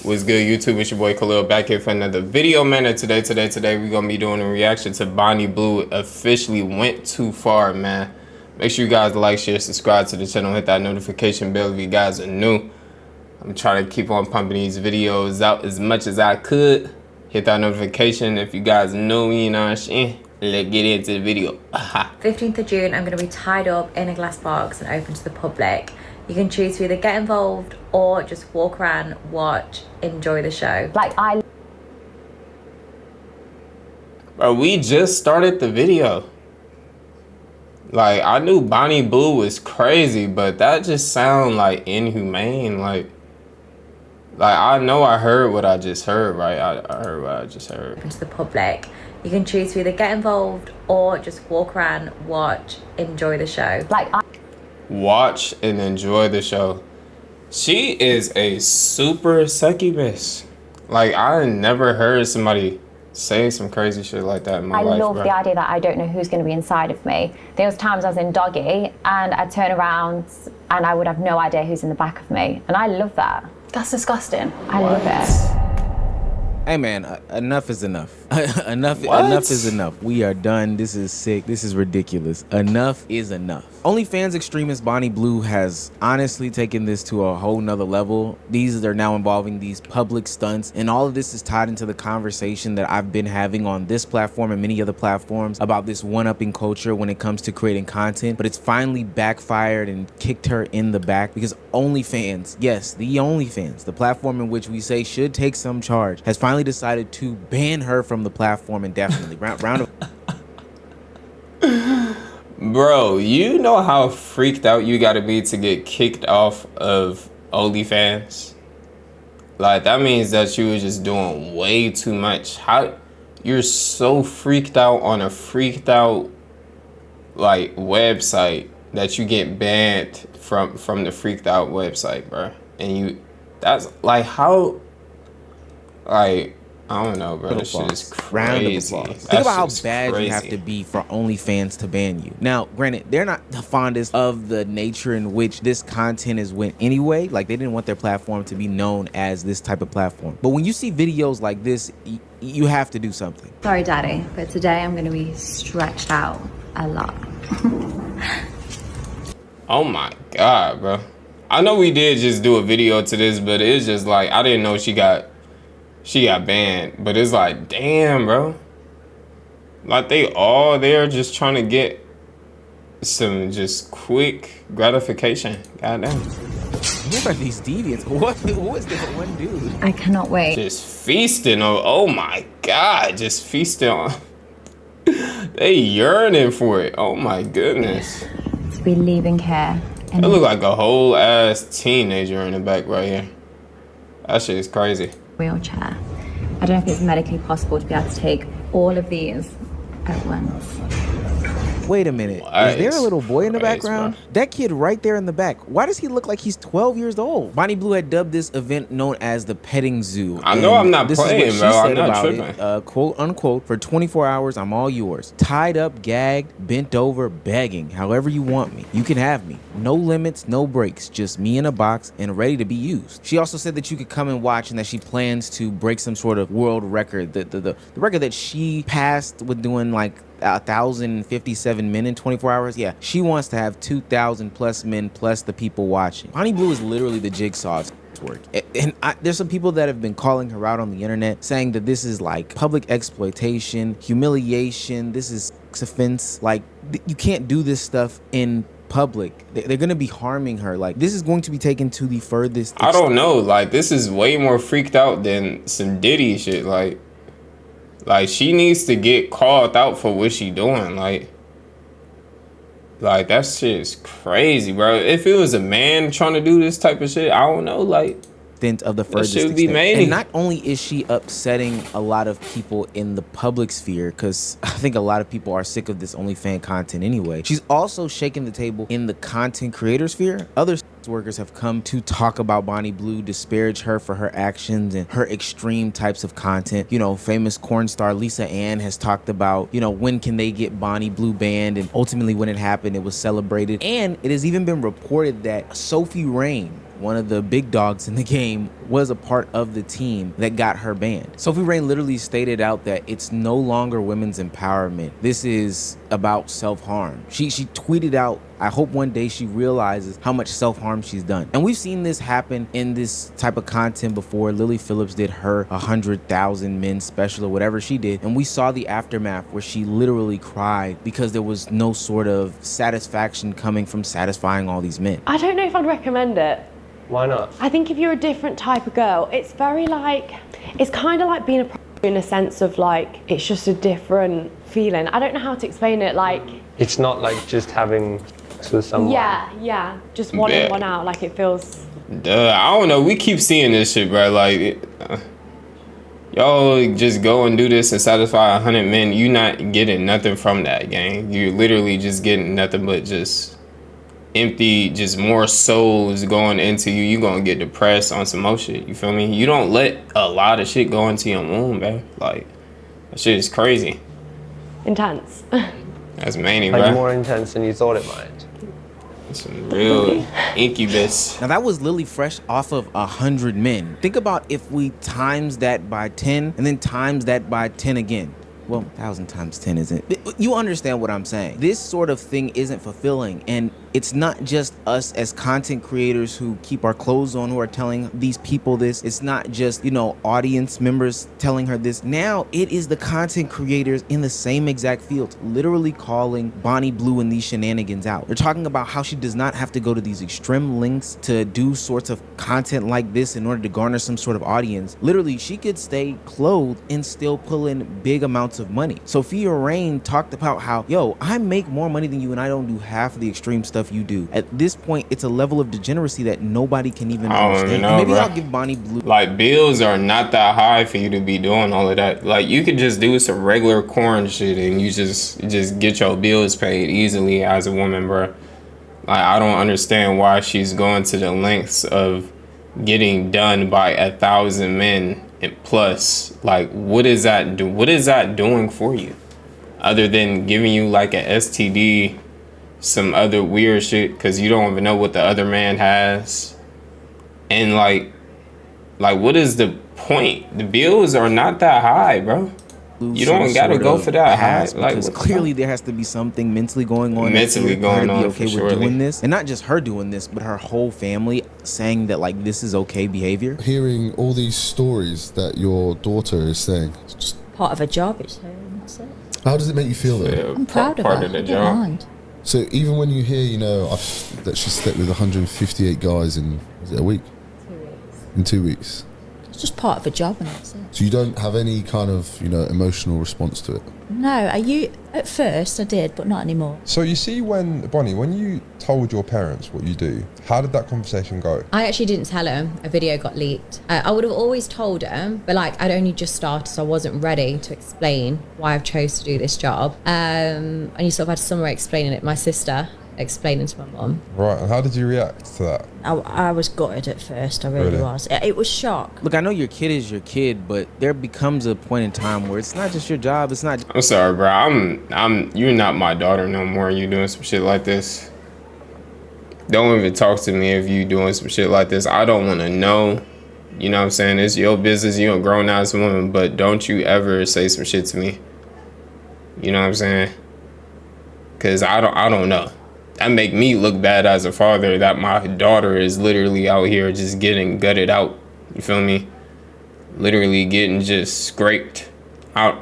What's good, YouTube? It's your boy Khalil back here for another video, man. And today we're gonna be doing a reaction to Bonnie Blue officially went too far, man. Make sure you guys like, share, subscribe to the channel, hit that notification bell if you guys are new. I'm trying to keep on pumping these videos out as much as I could. Hit that notification if you guys know me, you know what I'm saying? Let's get into the video. 15th of June, I'm going to be tied up in a glass box and open to the public. You can choose to either get involved or just walk around, watch, enjoy the show. Bro, we just started the video. Like, I knew Bonnie Blue was crazy, but that just sound like inhumane. Like I know I heard what I just heard, right? I heard what I just heard. Open to the public. You can choose to either get involved or just walk around, watch, enjoy the show. Watch and enjoy the show. She is a super succubus. Like, I never heard somebody say some crazy shit like that in my life. I love the idea that I don't know who's going to be inside of me. There was times I was in doggy and I'd turn around and I would have no idea who's in the back of me. And I love that. That's disgusting. I love it. Hey man, enough is enough. enough is enough. We are done. This is sick. This is ridiculous. Enough is enough. OnlyFans extremist Bonnie Blue has honestly taken this to a whole nother level. These are now involving these public stunts, and all of this is tied into the conversation that I've been having on this platform and many other platforms about this one-upping culture when it comes to creating content. But it's finally backfired and kicked her in the back because OnlyFans, yes, the OnlyFans, the platform in which we say should take some charge, has finally decided to ban her from the platform indefinitely. round of Bro, you know how freaked out you gotta be to get kicked off of OnlyFans? Like, that means that you were just doing way too much. How you're so freaked out on a freaked out like website that you get banned from the freaked out website, bro. And that's like, how, like, I don't know, bro. This shit is crazy. Think about how bad you have to be for OnlyFans to ban you. Now, granted, they're not the fondest of the nature in which this content is went anyway. Like, they didn't want their platform to be known as this type of platform. But when you see videos like this, you have to do something. Sorry, Daddy, but today I'm going to be stretched out a lot. Oh my God, bro. I know we did just do a video to this, but it's just like, I didn't know she got banned. But it's like, damn, bro. Like, they all there just trying to get some just quick gratification. Goddamn. Who are these deviants? Who is this one dude? I cannot wait. Just feasting on, oh my God, just feasting on. They yearning for it. Oh my goodness. To be leaving here. It look like a whole ass teenager in the back right here. That shit is crazy. Wheelchair. I don't know if it's medically possible to be able to take all of these at once. Wait a minute. Is there a little boy in the background? That kid right there in the back. Why does he look like he's 12 years old? Bonnie Blue had dubbed this event known as the petting zoo. I know I'm not this playing, is what bro. she I'm said not about tripping. It, quote unquote, for 24 hours, I'm all yours. Tied up, gagged, bent over, begging. However you want me. You can have me. No limits, no breaks. Just me in a box and ready to be used. She also said that you could come and watch and that she plans to break some sort of world record. The record that she passed with doing like 1,057 men in 24 hours. Yeah, she wants to have 2,000 plus men plus the people watching. Bonnie Blue is literally the jigsaw work. And there's some people that have been calling her out on the internet saying that this is like public exploitation, humiliation, this is sex offense. Like, you can't do this stuff in public. They're gonna be harming her. Like, this is going to be taken to the furthest extent. I don't know, like, this is way more freaked out than some Diddy shit. Like, she needs to get called out for what she doing. Like that shit is crazy, bro. If it was a man trying to do this type of shit, I don't know, like, of the furthest extent. And not only is she upsetting a lot of people in the public sphere, because I think a lot of people are sick of this OnlyFans content anyway, she's also shaking the table in the content creator sphere. Other workers have come to talk about Bonnie Blue, disparage her for her actions and her extreme types of content. You know, famous corn star Lisa Ann has talked about, you know, when can they get Bonnie Blue banned, and ultimately when it happened, it was celebrated. And it has even been reported that Sophie Rain, one of the big dogs in the game, was a part of the team that got her banned. Sophie Rain literally stated out that it's no longer women's empowerment. This is about self-harm. She tweeted out, I hope one day she realizes how much self-harm she's done. And we've seen this happen in this type of content before. Lily Phillips did her 100,000 men special or whatever she did. And we saw the aftermath where she literally cried because there was no sort of satisfaction coming from satisfying all these men. I don't know if I'd recommend it. Why not? I think if you're a different type of girl, it's very like, it's kind of like being a in a sense of like, it's just a different feeling. I don't know how to explain it, like. It's not like just having sex with someone. Yeah, just one in, one out, like it feels. I don't know, we keep seeing this shit, bro, like, y'all just go and do this and satisfy 100 men, you not getting nothing from that, gang. You're literally just getting nothing but just empty, just more souls going into you. You gonna get depressed on some more shit, you feel me? You don't let a lot of shit go into your womb, man. Like, that shit is crazy. Intense. That's mainly, like, bro. more intense than you thought it might. Some real incubus. Now that was Lily fresh off of 100 men. Think about if we times that by 10 and then times that by 10 again. Well, 1,000 times 10 isn't. You understand what I'm saying. This sort of thing isn't fulfilling, and it's not just us as content creators who keep our clothes on who are telling these people this. It's not just, you know, audience members telling her this. Now it is the content creators in the same exact field literally calling Bonnie Blue and these shenanigans out. They're talking about how she does not have to go to these extreme lengths to do sorts of content like this in order to garner some sort of audience. Literally, she could stay clothed and still pull in big amounts of money. Sophia Rain talked about how, yo, I make more money than you and I don't do half of the extreme stuff you do. At this point, it's a level of degeneracy that nobody can even understand. Know, maybe bro. I'll give Bonnie Blue. Like, bills are not that high for you to be doing all of that. Like, you could just do some regular corn shit and you just get your bills paid easily as a woman, bro. Like, I don't understand why she's going to the lengths of getting done by 1,000 men and plus. Like, what is that doing for you other than giving you like an STD, some other weird shit because you don't even know what the other man has? And like what is the point? The bills are not that high, bro. You don't gotta go for that high. Like, because clearly there has to be something mentally going on. Mentally going on, okay for with surely. doing this, and not just her doing this, but her whole family saying that like this is okay behavior. Hearing all these stories that your daughter is saying, it's just part of a job, it's that's it. How does it make you feel though? Yeah, I'm proud of part her. of the I don't job. mind. So even when you hear, you know, that she slept with 158 guys in, was it a week? 2 weeks. In 2 weeks. It's just part of a job, and that's it. So you don't have any kind of, you know, emotional response to it? No, at first I did, but not anymore. So you see, Bonnie, when you told your parents what you do, how did that conversation go? I actually didn't tell them. A video got leaked. I would have always told them, but like I'd only just started, so I wasn't ready to explain why I've chose to do this job. And you sort of had somewhere explaining it. My sister explaining to my mum. Right, and how did you react to that? I was gutted at first, I really was. It was shock. Look, I know your kid is your kid, but there becomes a point in time where it's not just your job. It's not. I'm sorry, bro. You're not my daughter no more. You doing some shit like this. Don't even talk to me if you doing some shit like this. I don't want to know. You know what I'm saying? It's your business. You're a grown ass woman, but don't you ever say some shit to me. You know what I'm saying? Cause I don't know. That make me look bad as a father that my daughter is literally out here just getting gutted out. You feel me? Literally getting just scraped out.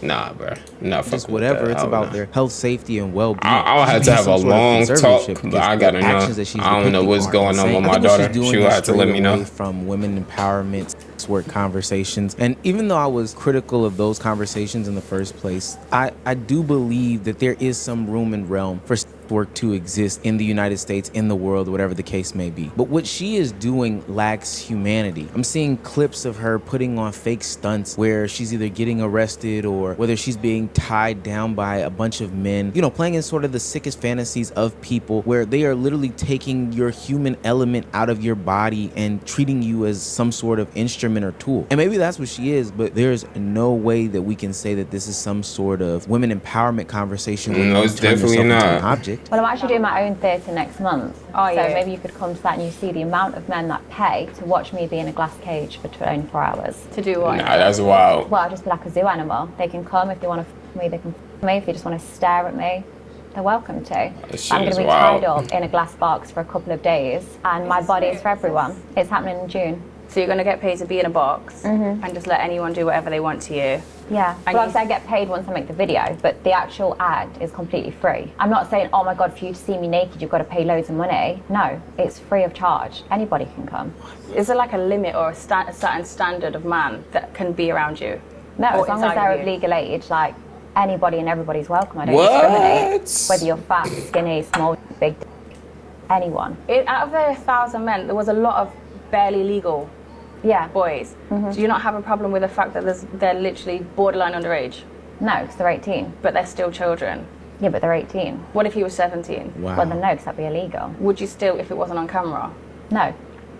Nah, bro. Not Just fucking whatever. with that. It's about their health, safety, and well-being. I'll have to have a long talk, but I gotta know. I don't know what's going on with my daughter. She'll have to let me know. From women empowerment, sex work conversations, and even though I was critical of those conversations in the first place, I do believe that there is some room and realm for work to exist in the United States, in the world, whatever the case may be. But what she is doing lacks humanity. I'm seeing clips of her putting on fake stunts where she's either getting arrested or whether she's being tied down by a bunch of men, you know, playing in sort of the sickest fantasies of people where they are literally taking your human element out of your body and treating you as some sort of instrument or tool. And maybe that's what she is, but there's no way that we can say that this is some sort of women empowerment conversation where No, you it's turn yourself definitely into not. an object. it. Well, I'm actually doing my own theatre next month. Oh, so yeah. maybe you could come to that and you see the amount of men that pay to watch me be in a glass cage for 24 hours. To do what? Nah, that's wild. Well, I'll just be like a zoo animal. They can come if they want to f me, they can f me. If they just want to stare at me, they're welcome to. Shit I'm going is to be wild. tied up in a glass box for a couple of days, and my body is for everyone. It's happening in June. So you're going to get paid to be in a box and just let anyone do whatever they want to you? Yeah, And well, you- obviously I get paid once I make the video, but the actual ad is completely free. I'm not saying, oh my God, for you to see me naked, you've got to pay loads of money. No, it's free of charge. Anybody can come. Is there like a limit or a certain standard of man that can be around you? No, Or as long as inside they're of of you? legal age, like anybody and everybody's welcome. I don't What? discriminate. Whether you're fat, skinny, small, big, anyone. Out of the 1,000 men, there was a lot of barely legal Yeah. boys. Do you not have a problem with the fact that they're literally borderline underage, No, because they're 18. but they're still children? Yeah, but they're 18. What if he was 17? Wow. Well, then no, because that'd be illegal. Would you still, if it wasn't on camera? No.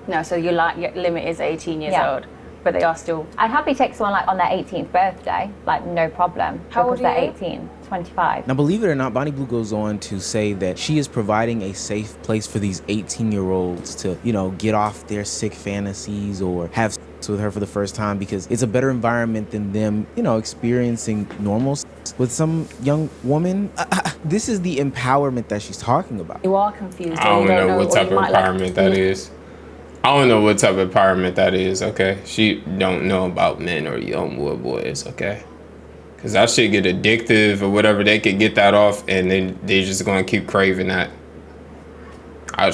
No, so your limit is 18 years Yeah. old, but they are still... I'd happily take someone like on their 18th birthday, like no problem. How old because are they're you? 18, 25. Now, believe it or not, Bonnie Blue goes on to say that she is providing a safe place for these 18-year-olds to, you know, get off their sick fantasies or have sex with her for the first time because it's a better environment than them, you know, experiencing normal sex with some young woman. This is the empowerment that she's talking about. You are confused. I or you don't know what or type you of might like- empowerment that is. I don't know what type of empowerment that is, okay? She don't know about men or young boys, okay? Because that shit get addictive or whatever. They could get that off and then they just going to keep craving that. I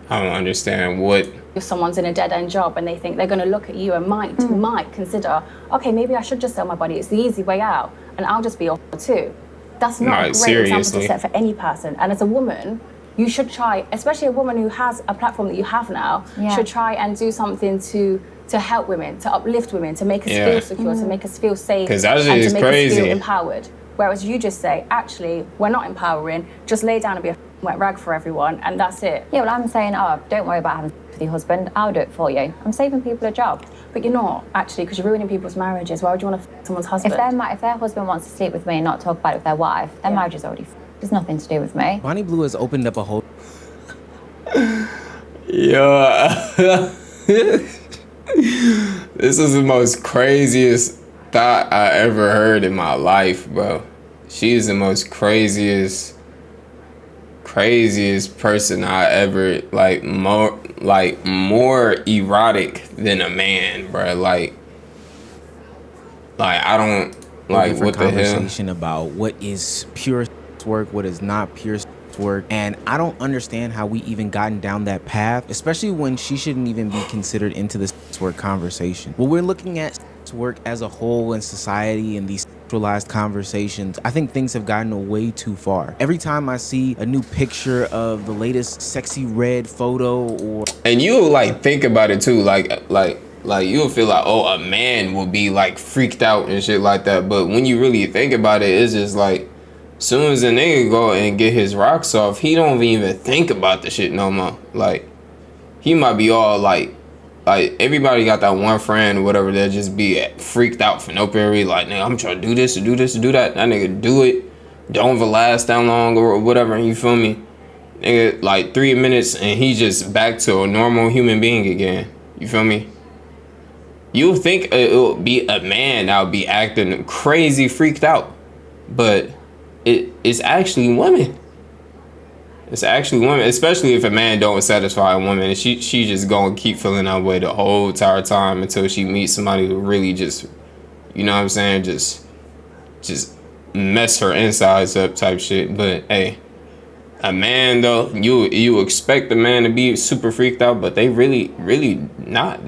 don't understand what... If someone's in a dead-end job and they think they're going to look at you and might consider, okay, maybe I should just sell my body. It's the easy way out, and I'll just be off too. That's not a great example seriously. to set for any person. And as a woman, you should try, especially a woman who has a platform that you have now, Yeah. should try and do something to help women, to uplift women, to make us Yeah. feel secure, to make us feel safe, 'Cause that shit and is to make us crazy. feel empowered. Whereas you just say, actually, we're not empowering. Just lay down and be a wet rag for everyone, and that's it. Yeah, well, I'm saying, oh, don't worry about having sex with your husband. I'll do it for you. I'm saving people a job. But you're not, actually, because you're ruining people's marriages. Why would you want to someone's husband? If their husband wants to sleep with me and not talk about it with their wife, their marriage is already There's nothing to do with me. Bonnie Blue has opened up a whole... Yeah. This is the most craziest thought I ever heard in my life, bro. She's the most craziest person I ever more erotic than a man, bro. Like I don't like different what the hell. conversation about what is pure work, what is not pure work, and I don't understand how we even gotten down that path, especially when she shouldn't even be considered into this work conversation. When we're looking at work as a whole in society and these sexualized conversations, I think things have gotten way too far. Every time I see a new picture of the latest sexy red photo, or and you like think about it too, like you'll feel like, oh, a man will be like freaked out and shit like that, but when you really think about it, it's just like soon as a nigga go and get his rocks off, he don't even think about the shit no more. Like, he might be all like everybody got that one friend or whatever that just be freaked out for no period. Like, nigga, I'm trying to do this, to do this, to do that. That nigga do it. Don't even last that long or whatever. You feel me? Nigga, like 3 minutes and he just back to a normal human being again. You feel me? You think it would be a man that would be acting crazy freaked out, but it's actually women. It's actually women, especially if a man don't satisfy a woman, and she just gonna keep feeling that way the whole entire time until she meets somebody who really just, you know what I'm saying, just mess her insides up type shit. But hey, a man though, you expect the man to be super freaked out, but they really not.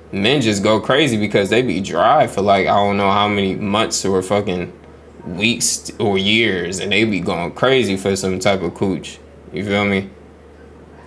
Men just go crazy because they be dry for like I don't know how many months or fucking weeks or years, and they be going crazy for some type of cooch. You feel me?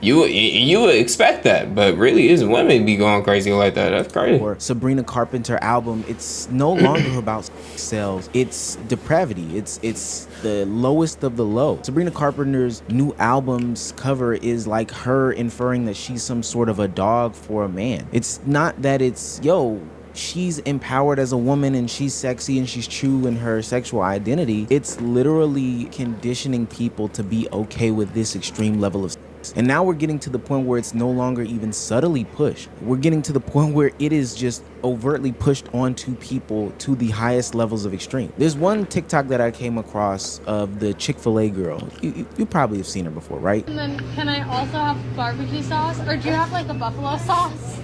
You would expect that, but really is women be going crazy like that. That's crazy. or Sabrina Carpenter album, it's no longer about sales. It's depravity. It's the lowest of the low. Sabrina Carpenter's new album's cover is like her inferring that she's some sort of a dog for a man. It's not that it's, yo, she's empowered as a woman and she's sexy and she's true in her sexual identity. It's literally conditioning people to be okay with this extreme level of sex. And now we're getting to the point where it's no longer even subtly pushed. We're getting to the point where it is just overtly pushed onto people to the highest levels of extreme. There's one TikTok that I came across of the Chick-fil-A girl. You probably have seen her before, right? And then can I also have barbecue sauce? Or do you have like a buffalo sauce?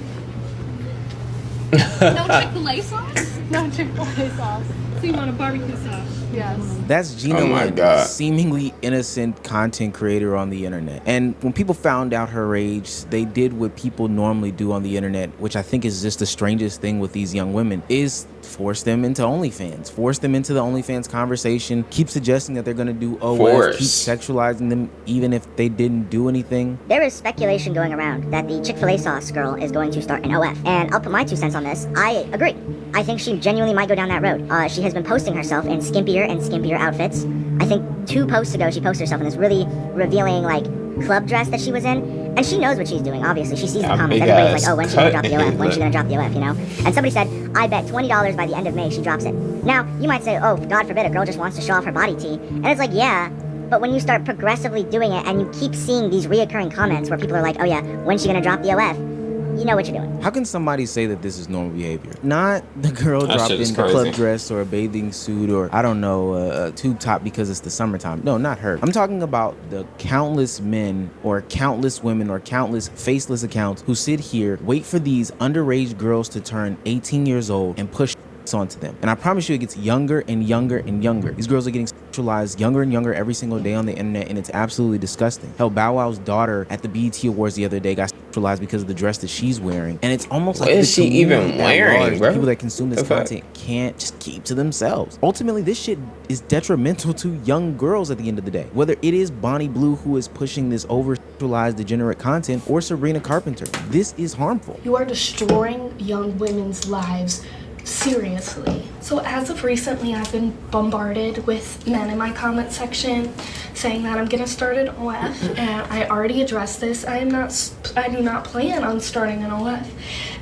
No Chick-fil-A sauce? No Chick-fil-A sauce. So you want a barbecue sauce? Yes. That's Gina Oh my Lynn, God. seemingly innocent content creator on the internet. And when people found out her age, they did what people normally do on the internet, which I think is just the strangest thing with these young women, is force them into OnlyFans. Force them into the OnlyFans conversation. Keep suggesting that they're going to do OF. Keep sexualizing them even if they didn't do anything. There is speculation going around that the Chick-fil-A sauce girl is going to start an OF. And I'll put my 2 cents on this. I agree. I think she genuinely might go down that road. She has been posting herself in skimpier and skimpier outfits. I think 2 posts ago she posted herself in this really revealing like club dress that she was in. And she knows what she's doing, obviously. She sees the comments. Everybody's like, oh, when's she gonna drop the OF? When's she gonna drop the OF, you know? And somebody said, I bet $20 by the end of May she drops it. Now, you might say, oh, God forbid, a girl just wants to show off her body T. And it's like, yeah, but when you start progressively doing it and you keep seeing these reoccurring comments where people are like, oh yeah, when's she gonna drop the OF? You know what you're doing. How can somebody say that this is normal behavior? Not the girl dropping the club dress or a bathing suit or, I don't know, a tube top because it's the summertime. No, not her. I'm talking about the countless men or countless women or countless faceless accounts who sit here, wait for these underage girls to turn 18 years old and push onto them. And I promise you it gets younger and younger and younger. These girls are getting sexualized younger and younger every single day on the internet, and it's absolutely disgusting. Hell, Bow Wow's daughter at the BET Awards the other day got sexualized because of the dress that she's wearing. And it's almost like what is she even wearing, bro? People that consume this content can't just keep to themselves. Ultimately, this shit is detrimental to young girls at the end of the day. Whether it is Bonnie Blue who is pushing this over-sexualized degenerate content or Sabrina Carpenter, this is harmful. You are destroying young women's lives. Seriously. So as of recently, I've been bombarded with men in my comment section saying that I'm gonna start an OF, and I already addressed this. I do not plan on starting an OF,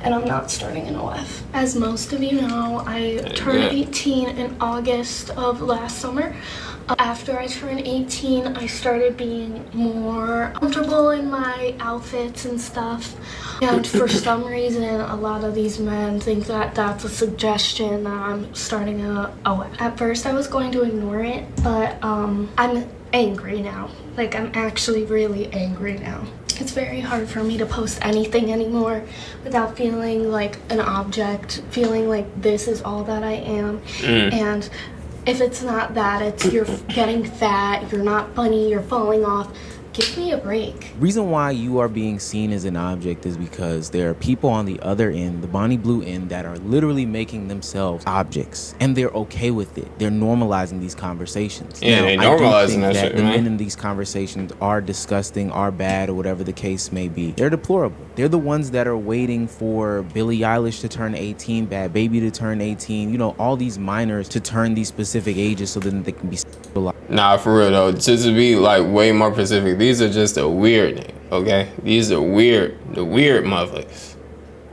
and I'm not starting an OF. As most of you know, I turned 18 in August of last summer. After I turned 18, I started being more comfortable in my outfits and stuff. And for some reason, a lot of these men think that that's a suggestion that I'm starting a OF. At first, I was going to ignore it, but I'm angry now. Like, I'm actually really angry now. It's very hard for me to post anything anymore without feeling like an object, feeling like this is all that I am. And if it's not that, it's you're getting fat, you're not funny, you're falling off. Give me a break. Reason why you are being seen as an object is because there are people on the other end, the Bonnie Blue end, that are literally making themselves objects, and they're okay with it. They're normalizing these conversations. Yeah, they're normalizing that shit, the men in these conversations are disgusting, are bad, or whatever the case may be. They're deplorable. They're the ones that are waiting for Billie Eilish to turn 18, Bad Baby to turn 18, you know, all these minors to turn these specific ages so that they can be sexualized. Nah, for real though, just to be like way more specific, these are just the weird name, okay? These are weird, the weird motherfuckers.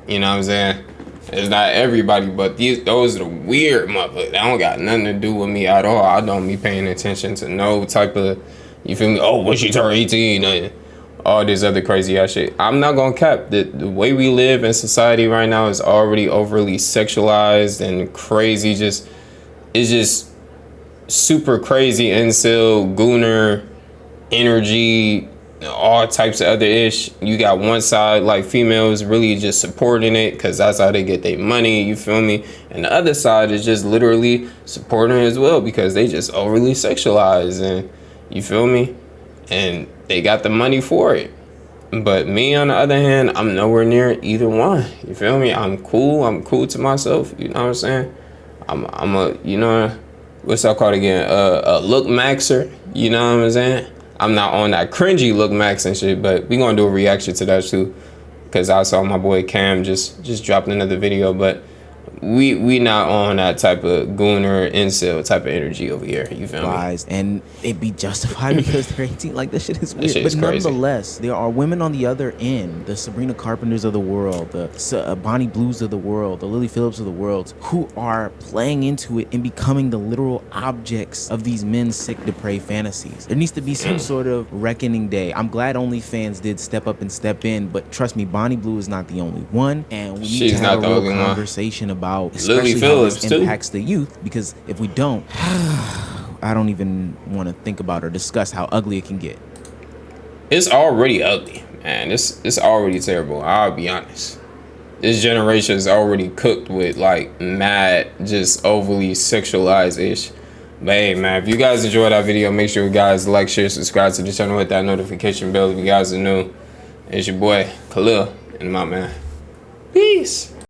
You know what I'm saying? It's not everybody, but those are the weird motherfuckers. They don't got nothing to do with me at all. I don't be paying attention to no type of, you feel me? Oh, when she turn 18, all this other crazy ass shit. I'm not gonna cap the way we live in society right now is already overly sexualized and crazy. It's just super crazy incel, gooner, energy, all types of other ish. You got one side like females really just supporting it because that's how they get their money, you feel me? And the other side is just literally supporting it as well because they just overly sexualized, and you feel me? And they got the money for it. But me on the other hand, I'm nowhere near either one. You feel me? I'm cool to myself, you know what I'm saying? I'm a, you know, what's that called again? A look maxer, you know what I'm saying? I'm not on that cringy look max and shit, but we gonna do a reaction to that too, because I saw my boy Cam just dropped another video. But we not on that type of gooner incel type of energy over here. You feel me? And it be justified because they're 18. Like, that shit is weird. shit But is crazy. nonetheless, there are women on the other end, the Sabrina Carpenters of the world, the Bonnie Blues of the world, the Lily Phillips of the world, who are playing into it and becoming the literal objects of these men's sick, depraved fantasies. There needs to be some sort of reckoning day. I'm glad OnlyFans did step up and step in, but trust me, Bonnie Blue is not the only one, and we need She's to have not a the real only one. conversation about especially Lily how Phillips, this too. impacts the youth, because if we don't, I don't even want to think about or discuss how ugly it can get. It's already ugly, man. It's already terrible. I'll be honest. This generation is already cooked with like mad, just overly sexualized ish. But hey, man, if you guys enjoyed that video, make sure you guys like, share, subscribe to the channel, hit that notification bell if you guys are new. It's your boy Khalil, and I'm out, man. Peace.